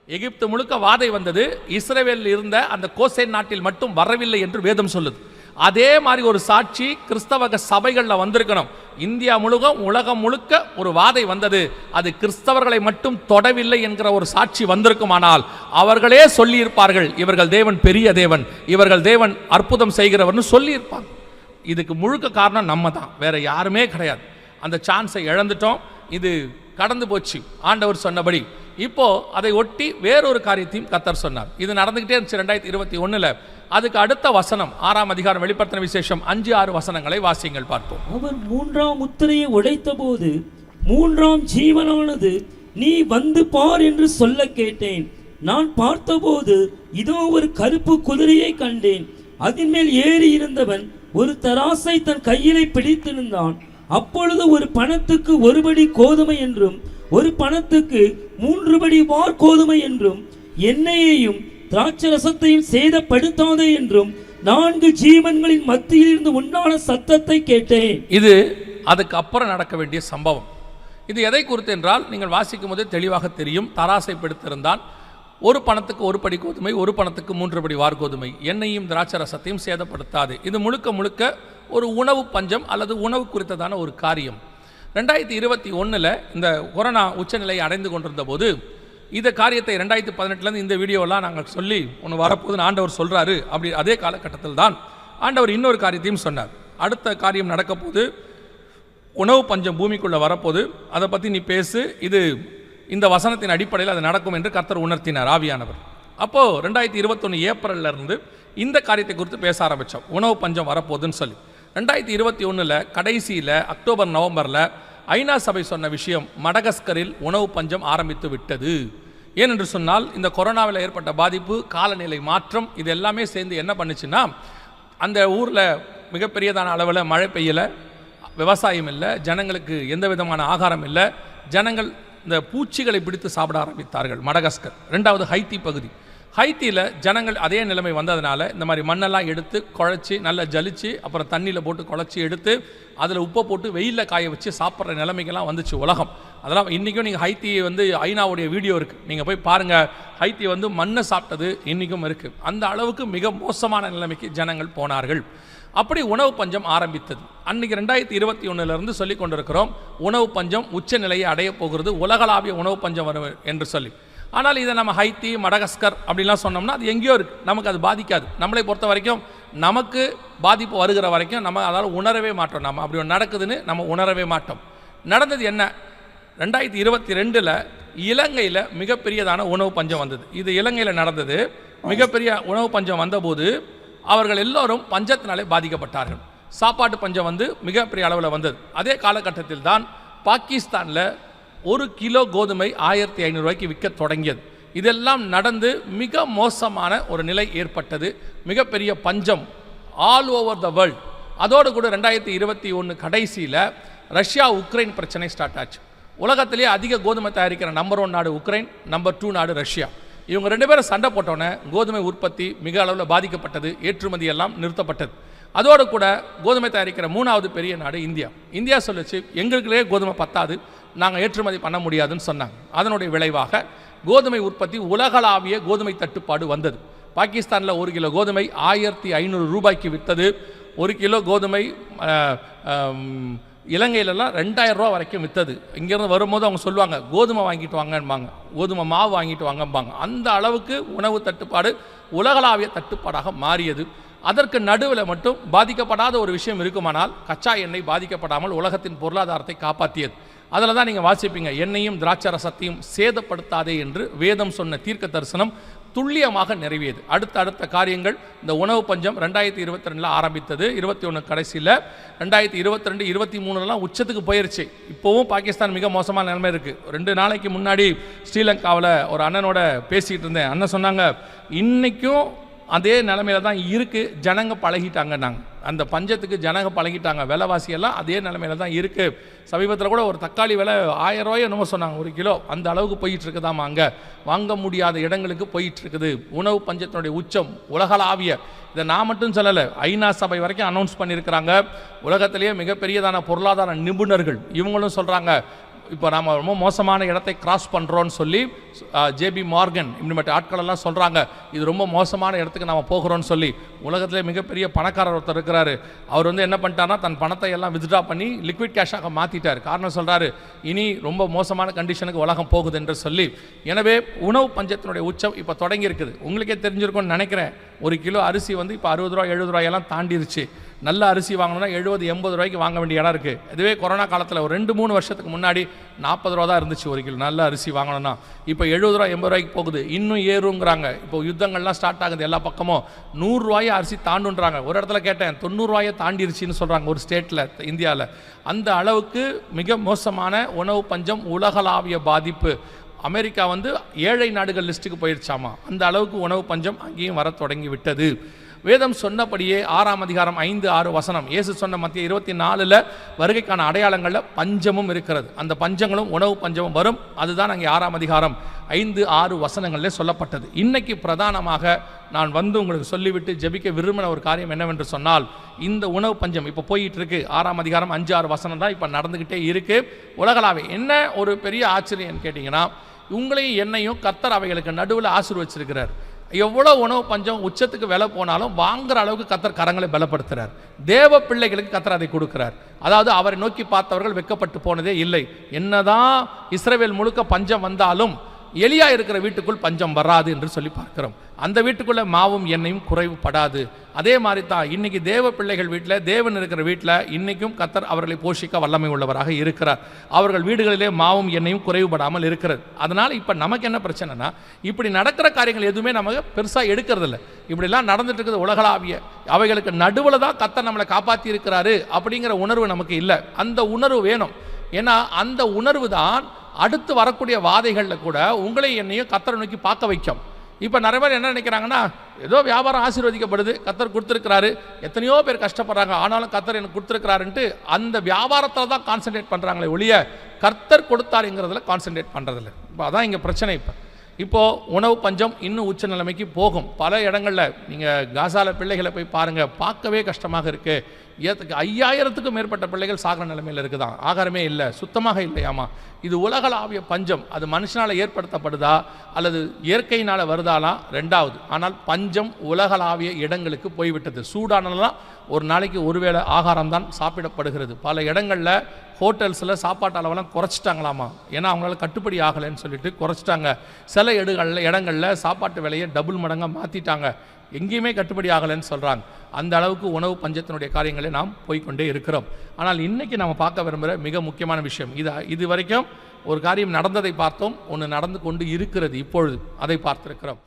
எகிப்து முழுக்க வாதை வந்தது, இஸ்ரவேலில் இருந்த அந்த கோசேன் நாட்டில் மட்டும் வரவில்லை என்று வேதம் சொல்லுது. அதே மாதிரி ஒரு சாட்சி கிறிஸ்தவ சபைகளில் வந்திருக்கணும். இந்தியா முழுக்க உலகம் முழுக்க ஒரு வாதை வந்தது, அது கிறிஸ்தவர்களை மட்டும் தொடவில்லை என்கிற ஒரு சாட்சி வந்திருக்குமானால் அவர்களே சொல்லியிருப்பார்கள், இவர்கள் தேவன் பெரிய தேவன், இவர்கள் தேவன் அற்புதம் செய்கிறவர்னு சொல்லியிருப்பாங்க. இதுக்கு முழுக்க காரணம் நம்ம தான், வேற யாருமே கிடையாது. அந்த சான்ஸை இழந்துட்டோம். இது கடந்து போச்சு ஆண்டவர் சொன்னபடி. இப்போ அதை ஒட்டி வேறொரு காரியத்தையும் கர்த்தர் சொன்னார். இது நடந்துகிட்டே இருந்துச்சு 2021. அதுக்கு அடுத்த வசனம் 6ஆம் அதிகாரம் வெளிப்படுத்தின விசேஷம் 5-6 வசனங்களை வாசியுங்கள் பார்ப்போம். அவர் 3ஆம் முத்திரையை உடைத்த போது 3ஆம் ஜீவனானது நீ வந்து பார் என்று சொல்ல கேட்டேன். நான் பார்த்தபோது இதோ ஒரு கருப்பு குதிரையை கண்டேன். அதன் மேல் ஏறி இருந்தவன் ஒரு தராசை தன் கையிலே பிடித்திருந்தான். அப்பொழுது ஒரு பணத்துக்கு 1 படி கோதுமை என்றும் ஒரு பணத்துக்கு 3 படி வார் கோதுமை என்றும் எண்ணெயையும் திராட்சரசத்தையும் சேதப்படுத்தாதே என்றும் 4 ஜீவன்களின் மத்தியில் இருந்து உண்டான சத்தத்தை கேட்டேன். இது அதுக்கு அப்புறம் நடக்க வேண்டிய சம்பவம். இது எதை குறித்து என்றால் நீங்கள் வாசிக்கும் போதே தெளிவாக தெரியும். தராசை பிடித்திருந்தான். 1 பணத்துக்கு 1 படி கோதுமை, 1 பணத்துக்கு 3 படி வார் கோதுமை, எண்ணெயும் திராட்சரசத்தையும் சேதப்படுத்தாது. இது முழுக்க முழுக்க ஒரு உணவு பஞ்சம் அல்லது உணவு குறித்ததான ஒரு காரியம். 2021 இந்த கொரோனா உச்சநிலையை அடைந்து கொண்டிருந்த போது இந்த காரியத்தை 2018 இந்த வீடியோலாம் நாங்கள் சொல்லி ஒன்று வரப்போகுதுன்னு ஆண்டவர் சொல்கிறாரு. அப்படி அதே காலகட்டத்தில் தான் ஆண்டவர் இன்னொரு காரியத்தையும் சொன்னார். அடுத்த காரியம் நடக்க போது, உணவு பஞ்சம் பூமிக்குள்ளே வரப்போது, அதை பற்றி நீ பேசு, இது இந்த வசனத்தின் அடிப்படையில் அது நடக்கும் என்று கர்த்தர் உணர்த்தினார் ஆவியானவர். அப்போது 2021 ஏப்ரலில் இருந்து இந்த காரியத்தை குறித்து பேச ஆரம்பித்தோம். உணவு பஞ்சம் வரப்போகுதுன்னு சொல்லி 2021 கடைசியில் அக்டோபர் நவம்பரில் ஐநா சபை சொன்ன விஷயம், மடகஸ்கரில் உணவு பஞ்சம் ஆரம்பித்து விட்டது. ஏனென்று சொன்னால் இந்த கொரோனாவில் ஏற்பட்ட பாதிப்பு, காலநிலை மாற்றம், இது எல்லாமே சேர்ந்து என்ன பண்ணுச்சுன்னா, அந்த ஊரில் மிகப்பெரியதான அளவில் மழை பெய்யலை, விவசாயம் இல்லை, ஜனங்களுக்கு எந்த விதமான ஆகாரம் இல்லை, ஜனங்கள் இந்த பூச்சிகளை பிடித்து சாப்பிட ஆரம்பித்தார்கள். மடகஸ்கர். 2வது ஹைத்தி பகுதி. ஹைத்தியில் ஜனங்கள் அதே நிலைமை வந்ததுனால இந்த மாதிரி மண்ணெல்லாம் எடுத்து குழச்சி நல்லா ஜலிச்சு அப்புறம் தண்ணியில் போட்டு குழச்சி எடுத்து அதில் உப்பை போட்டு வெயிலில் காய வச்சு சாப்பிட்ற நிலைமைக்கெல்லாம் வந்துச்சு உலகம். அதெல்லாம் இன்றைக்கும் நீங்கள் ஹைத்தி ஐநாவுடைய வீடியோ இருக்குது, நீங்கள் போய் பாருங்கள். ஹைத்தி மண்ணை சாப்பிட்டது இன்றைக்கும் இருக்குது. அந்த அளவுக்கு மிக மோசமான நிலைமைக்கு ஜனங்கள் போனார்கள். அப்படி உணவு பஞ்சம் ஆரம்பித்தது. அன்றைக்கி 2021 சொல்லி கொண்டிருக்கிறோம், உணவு பஞ்சம் உச்ச நிலையை அடைய போகிறது, உலகளாவிய உணவு பஞ்சம் வரும் என்று சொல்லி. ஆனால் இதை நம்ம ஹைத்தி, மடகஸ்கர் அப்படின்லாம் சொன்னோம்னா அது எங்கேயோ இருக்குது, நமக்கு அது பாதிக்காது. நம்மளை பொறுத்த வரைக்கும் நமக்கு பாதிப்பு வருகிற வரைக்கும் நம்ம அதால் உணரவே மாட்டோம். நம்ம அப்படி ஒன்று நடக்குதுன்னு நம்ம உணரவே மாட்டோம். நடந்தது என்ன? 2022 இலங்கையில் மிகப்பெரியதான உணவு பஞ்சம் வந்தது. இது இலங்கையில் நடந்தது. மிகப்பெரிய உணவு பஞ்சம் வந்தபோது அவர்கள் எல்லோரும் பஞ்சத்தினாலே பாதிக்கப்பட்டார்கள். சாப்பாட்டு பஞ்சம் மிகப்பெரிய அளவில் வந்தது. அதே காலகட்டத்தில் தான் பாகிஸ்தானில் 1 கிலோ கோதுமை 1500 ரூபாய்க்கு விற்க தொடங்கியது. இதெல்லாம் நடந்து மிக மோசமான ஒரு நிலை ஏற்பட்டது. மிகப்பெரிய பஞ்சம் ஆல் ஓவர் த வேர்ல்டு. அதோடு கூட 2021 கடைசியில் ரஷ்யா உக்ரைன் பிரச்சனை ஸ்டார்ட் ஆச்சு. உலகத்திலேயே அதிக கோதுமை தயாரிக்கிற நம்பர் 1 நாடு உக்ரைன், நம்பர் 2 நாடு ரஷ்யா. இவங்க 2 பேரும் சண்டை போட்டோன்னே கோதுமை உற்பத்தி மிக அளவில் பாதிக்கப்பட்டது, ஏற்றுமதி எல்லாம் நிறுத்தப்பட்டது. அதோடு கூட கோதுமை தயாரிக்கிற 3வது பெரிய நாடு இந்தியா. இந்தியா சொல்லிச்சு, எங்களுக்குள்ளே கோதுமை பத்தாது, நாங்கள் ஏற்றுமதி பண்ண முடியாதுன்னு சொன்னாங்க. அதனுடைய விளைவாக கோதுமை உற்பத்தி உலகளாவிய கோதுமை தட்டுப்பாடு வந்தது. பாகிஸ்தானில் 1 கிலோ கோதுமை 1500 ரூபாய்க்கு விற்றது. 1 கிலோ கோதுமை இலங்கையிலலாம் 2000 ரூபா வரைக்கும் விற்றது. இங்கேருந்து வரும்போது அவங்க சொல்லுவாங்க, கோதுமை வாங்கிட்டு வாங்கம்பாங்க, கோதுமை மாவு வாங்கிட்டு வாங்கம்பாங்க. அந்த அளவுக்கு உணவு தட்டுப்பாடு உலகளாவிய தட்டுப்பாடாக மாறியது. அதற்கு நடுவில் மட்டும் பாதிக்கப்படாத ஒரு விஷயம் இருக்குமானால் கச்சா எண்ணெய் பாதிக்கப்படாமல் உலகத்தின் பொருளாதாரத்தை காப்பாற்றியது. அதில் தான் நீங்கள் வாசிப்பீங்க, எண்ணெயும் திராட்சரசத்தையும் சேதப்படுத்தாதே என்று வேதம் சொன்ன தீர்க்க தரிசனம் துல்லியமாக நிறைவேது. அடுத்த காரியங்கள் இந்த உணவு பஞ்சம் 2022 ஆரம்பித்தது. 21 கடைசியில் 2022 23 உச்சத்துக்கு போயிருச்சு. இப்போவும் பாகிஸ்தான் மிக மோசமான நிலைமை இருக்குது. 2 நாளைக்கு முன்னாடி ஸ்ரீலங்காவில் ஒரு அண்ணனோட பேசிகிட்டு இருந்தேன். அண்ணன் சொன்னாங்க, இன்றைக்கும் அதே நிலைமையில தான் இருக்குது, ஜனங்க பழகிட்டாங்க. நாங்கள் அந்த பஞ்சத்துக்கு ஜனங்க பழகிட்டாங்க, விலைவாசியெல்லாம் அதே நிலைமையில தான் இருக்குது. சமீபத்தில் கூட ஒரு தக்காளி விலை 1000 ரூபாய் என்னமோ சொன்னாங்க 1 கிலோ. அந்த அளவுக்கு போயிட்டு இருக்குதாமா, அங்கே வாங்க முடியாத இடங்களுக்கு போயிட்டு இருக்குது. உணவு பஞ்சத்தினுடைய உச்சம் உலகளாவிய. இதை நான் மட்டும் சொல்லலை, ஐநா சபை வரைக்கும் அனௌன்ஸ் பண்ணியிருக்கிறாங்க. உலகத்திலேயே மிகப்பெரியதான பொருளாதார நிபுணர்கள் இவங்களும் சொல்கிறாங்க, இப்போ நாம் ரொம்ப மோசமான இடத்தை கிராஸ் பண்ணுறோன்னு சொல்லி ஜேபி மார்கன் இப்படிப்பட்ட ஆட்களெல்லாம் சொல்கிறாங்க, இது ரொம்ப மோசமான இடத்துக்கு நாம் போகிறோன்னு சொல்லி. உலகத்திலே மிகப்பெரிய பணக்காரர் ஒருத்தர் இருக்கிறாரு. அவர் என்ன பண்ணிட்டார்னா தன் பணத்தை எல்லாம் வித்ட்ரா பண்ணி லிக்விட் கேஷாக மாற்றிட்டார். காரணம் சொல்கிறாரு, இனி ரொம்ப மோசமான கண்டிஷனுக்கு உலகம் போகுது என்று சொல்லி. எனவே உணவு பஞ்சத்தினுடைய உச்சம் இப்போ தொடங்கி இருக்குது. உங்களுக்கே தெரிஞ்சிருக்கும்னு நினைக்கிறேன். ஒரு கிலோ அரிசி இப்போ 60 ரூபா 70 ரூபாயெல்லாம் தாண்டிருச்சு. நல்ல அரிசி வாங்கணும்னா 70-80 ரூபாய்க்கு வாங்க வேண்டிய இடம் இருக்குது. இதுவே கொரோனா காலத்தில் ஒரு 2-3 வருஷத்துக்கு முன்னாடி 40 ரூபா தான் இருந்துச்சு ஒரு கிலோ நல்ல அரிசி வாங்கணும்னா. இப்போ 70 ரூபா 80 ரூபாய்க்கு போகுது. இன்னும் ஏறுங்கிறாங்க. இப்போ யுத்தங்கள்லாம் ஸ்டார்ட் ஆகுது எல்லா பக்கமும். 100 ரூபாயை அரிசி தாண்டுன்றாங்க. ஒரு இடத்துல கேட்டேன், 90 ரூபாயை தாண்டிருச்சுன்னு சொல்கிறாங்க ஒரு ஸ்டேட்டில், இந்தியாவில். அந்த அளவுக்கு மிக மோசமான உணவு பஞ்சம், உலகளாவிய பாதிப்பு. அமெரிக்கா ஏழை நாடுகள் லிஸ்ட்டுக்கு போயிடுச்சாமா. அந்த அளவுக்கு உணவு பஞ்சம் அங்கேயும் வர தொடங்கி விட்டது. வேதம் சொன்னபடியே 6ஆம் அதிகாரம் 5-6 வசனம், இயேசு சொன்ன மத்திய 24 வருகைக்கான அடையாளங்களில் பஞ்சமும் இருக்கிறது. அந்த பஞ்சங்களும் உணவு பஞ்சமும் வரும். அதுதான் அங்கே 6ஆம் அதிகாரம் 5-6 வசனங்களில் சொல்லப்பட்டது. இன்னைக்கு பிரதானமாக நான் உங்களுக்கு சொல்லிவிட்டு ஜெபிக்க விரும்பின ஒரு காரியம் என்னவென்று சொன்னால், இந்த உணவு பஞ்சம் இப்போ போயிட்டு இருக்கு. 6ஆம் அதிகாரம் 5-6 வசனம் தான் இப்போ நடந்துக்கிட்டே இருக்கு உலகளாவே. என்ன ஒரு பெரிய ஆச்சரியம் கேட்டிங்கன்னா, உங்களையும் என்னையும் கர்த்தர் அவைகளுக்கு நடுவில் ஆசீர்வச்சிருக்கிறார். எவ்வளோ உணவு பஞ்சம் உச்சத்துக்கு விலை போனாலும் வாங்குற அளவுக்கு கர்த்தர் கரங்களை பலப்படுத்துகிறார். தேவ பிள்ளைகளுக்கு கர்த்தர் அதை கொடுக்கிறார். அதாவது அவரை நோக்கி பார்த்தவர்கள் வெட்கப்பட்டு போனதே இல்லை. என்னதான் இஸ்ரவேல் முழுக்க பஞ்சம் வந்தாலும் எலியா இருக்கிற வீட்டுக்குள் பஞ்சம் வராது என்று சொல்லி பார்க்கிறோம். அந்த வீட்டுக்குள்ள மாவும் எண்ணெயும் குறைவுபடாது. அதே மாதிரி தான் இன்னைக்கு தேவ பிள்ளைகள் வீட்டில், தேவன் இருக்கிற வீட்டில் இன்னைக்கும் கர்த்தர் அவர்களை போஷிக்க வல்லமை உள்ளவராக இருக்கிறார். அவர்கள் வீடுகளிலே மாவும் எண்ணெயும் குறைவுபடாமல் இருக்கிறது. அதனால் இப்போ நமக்கு என்ன பிரச்சனைனா, இப்படி நடக்கிற காரியங்கள் எதுவுமே நமக்கு பெருசாக எடுக்கிறதில்ல. இப்படிலாம் நடந்துட்டு இருக்குது உலகளாவிய. அவைகளுக்கு நடுவில் தான் கர்த்தர் நம்மளை காப்பாற்றி இருக்கிறாரு அப்படிங்கிற உணர்வு நமக்கு இல்லை. அந்த உணர்வு வேணும். ஏன்னா அந்த உணர்வு தான் அடுத்து வரக்கூடிய வாதைகளில் கூட உங்களை என்னையும் கர்த்தரை நோக்கி பார்க்க வைக்கும். இப்போ நிறைய பேர் என்ன நினைக்கிறாங்கன்னா, ஏதோ வியாபாரம் ஆசீர்வதிக்கப்படுது, கர்த்தர் கொடுத்துருக்கிறாரு, எத்தனையோ பேர் கஷ்டப்படுறாங்க, ஆனாலும் கர்த்தர் எனக்கு கொடுத்துருக்கிறாருன்ட்டு அந்த வியாபாரத்தில் தான் கான்சன்ட்ரேட் பண்ணுறாங்களே ஒழிய கர்த்தர் கொடுத்தாருங்கிறதுல கான்சன்ட்ரேட் பண்ணுறதில்ல. இப்போ அதான் இங்கே பிரச்சனை. இப்போது உணவு பஞ்சம் இன்னும் உச்ச நிலைமைக்கு போகும். பல இடங்களில் நீங்கள் காசால பிள்ளைகளை போய் பாருங்கள், பார்க்கவே கஷ்டமாக இருக்குது. 5000த்துக்கும் மேற்பட்ட பிள்ளைகள் சாகிற நிலைமையில் இருக்குதான். ஆகாரமே இல்லை, சுத்தமாக இல்லையாமா. இது உலகளாவிய பஞ்சம். அது மனுஷனால் ஏற்படுத்தப்படுதா அல்லது இயற்கையினால் வருதாலாம் ரெண்டாவது. ஆனால் பஞ்சம் உலகளாவிய இடங்களுக்கு போய்விட்டது. சூடானலாம் ஒரு நாளைக்கு ஒருவேளை ஆகாரம் தான் சாப்பிடப்படுகிறது. பல இடங்களில் ஹோட்டல்ஸில் சாப்பாட்டு அளவெல்லாம் குறைச்சிட்டாங்களாமா. ஏன்னா அவங்களால கட்டுப்படி ஆகலைன்னு சொல்லிட்டு குறைச்சிட்டாங்க. சில இடங்களில் சாப்பாட்டு விலையை டபுள் மடங்காக மாற்றிட்டாங்க. எங்கேயுமே கட்டுப்படி ஆகலைன்னு சொல்கிறாங்க. அந்த அளவுக்கு உணவு பஞ்சத்தினுடைய காரியங்களை நாம் போய்கொண்டே இருக்கிறோம். ஆனால் இன்றைக்கி நம்ம பார்க்க விரும்புகிற மிக முக்கியமான விஷயம், இது வரைக்கும் ஒரு காரியம் நடந்ததை பார்த்தோம், ஒன்று நடந்து கொண்டு இருக்கிறது இப்பொழுது, அதை பார்த்திருக்கிறோம்.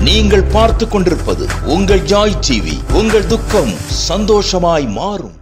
நீங்கள் பார்த்துக் கொண்டிருப்பது உங்கள் ஜாய் டிவி. உங்கள் துக்கம் சந்தோஷமாய் மாறும்.